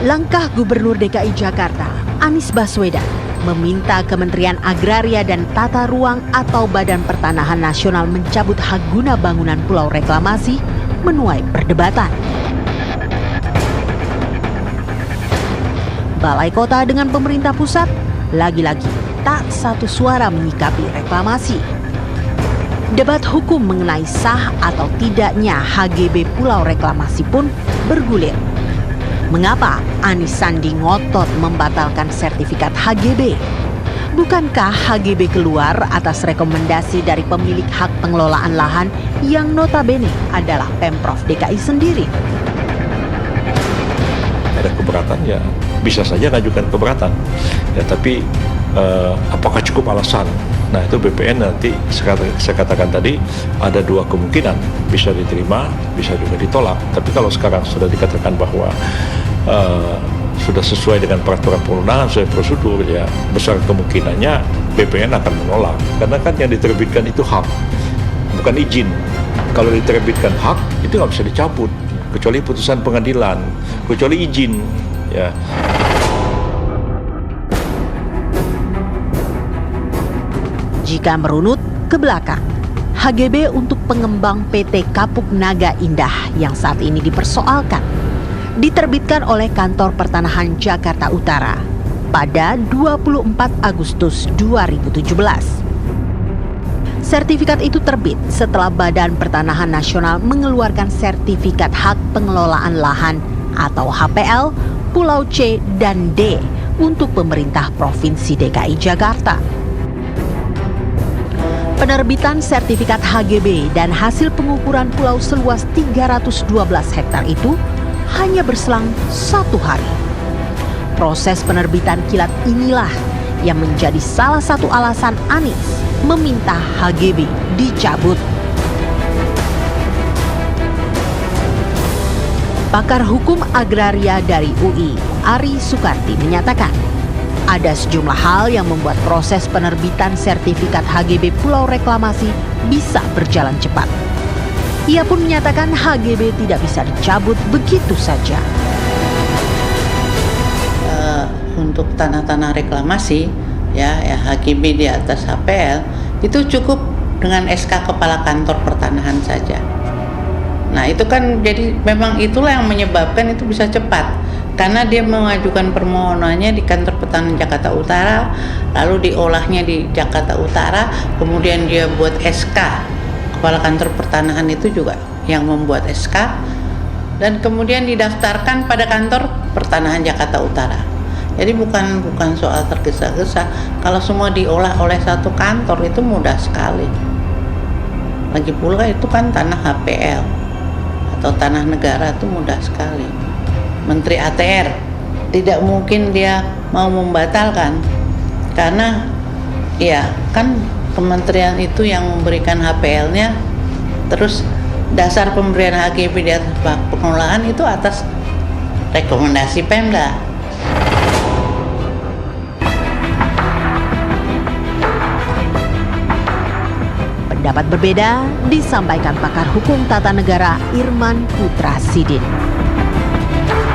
Langkah Gubernur DKI Jakarta, Anies Baswedan, meminta Kementerian Agraria dan Tata Ruang atau Badan Pertanahan Nasional mencabut hak guna bangunan pulau reklamasi menuai perdebatan. Balai Kota dengan pemerintah pusat lagi-lagi tak satu suara menyikapi reklamasi. Debat hukum mengenai sah atau tidaknya HGB Pulau Reklamasi pun bergulir. Mengapa Anies Sandi ngotot membatalkan sertifikat HGB? Bukankah HGB keluar atas rekomendasi dari pemilik hak pengelolaan lahan yang notabene adalah Pemprov DKI sendiri? Ada keberatan ya bisa saja ngajukan keberatan ya, tapi apakah cukup alasan? Nah itu BPN nanti saya katakan tadi ada dua kemungkinan, bisa diterima, bisa juga ditolak. Tapi kalau sekarang sudah dikatakan bahwa sudah sesuai dengan peraturan perundangan, sesuai prosedur, ya besar kemungkinannya BPN akan menolak. Karena kan yang diterbitkan itu hak, bukan izin. Kalau diterbitkan hak itu nggak bisa dicabut, kecuali putusan pengadilan, kecuali izin. Ya. Jika merunut ke belakang, HGB untuk pengembang PT Kapuk Naga Indah yang saat ini dipersoalkan, diterbitkan oleh Kantor Pertanahan Jakarta Utara pada 24 Agustus 2017. Sertifikat itu terbit setelah Badan Pertanahan Nasional mengeluarkan sertifikat hak pengelolaan lahan atau HPL Pulau C dan D untuk pemerintah Provinsi DKI Jakarta. Penerbitan sertifikat HGB dan hasil pengukuran pulau seluas 312 hektar itu hanya berselang 1 hari. Proses penerbitan kilat inilah yang menjadi salah satu alasan Anies meminta HGB dicabut. Pakar hukum agraria dari UI, Ari Sukarti menyatakan, ada sejumlah hal yang membuat proses penerbitan sertifikat HGB Pulau Reklamasi bisa berjalan cepat. Ia pun menyatakan HGB tidak bisa dicabut begitu saja. Untuk tanah-tanah reklamasi, ya HGB di atas HPL itu cukup dengan SK Kepala Kantor Pertanahan saja. Nah itu kan jadi memang itulah yang menyebabkan itu bisa cepat. Karena dia mengajukan permohonannya di Kantor Pertanahan Jakarta Utara, lalu diolahnya di Jakarta Utara, kemudian dia buat SK. Kepala Kantor Pertanahan itu juga yang membuat SK, dan kemudian didaftarkan pada Kantor Pertanahan Jakarta Utara. Jadi bukan soal tergesa-gesa. Kalau semua diolah oleh satu kantor itu mudah sekali. Lagi pula itu kan tanah HPL atau tanah negara itu mudah sekali. Menteri ATR tidak mungkin dia mau membatalkan, karena ya kan kementerian itu yang memberikan HPL-nya, terus dasar pemberian HGB di atas pengelolaan itu atas rekomendasi Pemda. Pendapat berbeda disampaikan pakar hukum tata negara Irman Putra Sidin.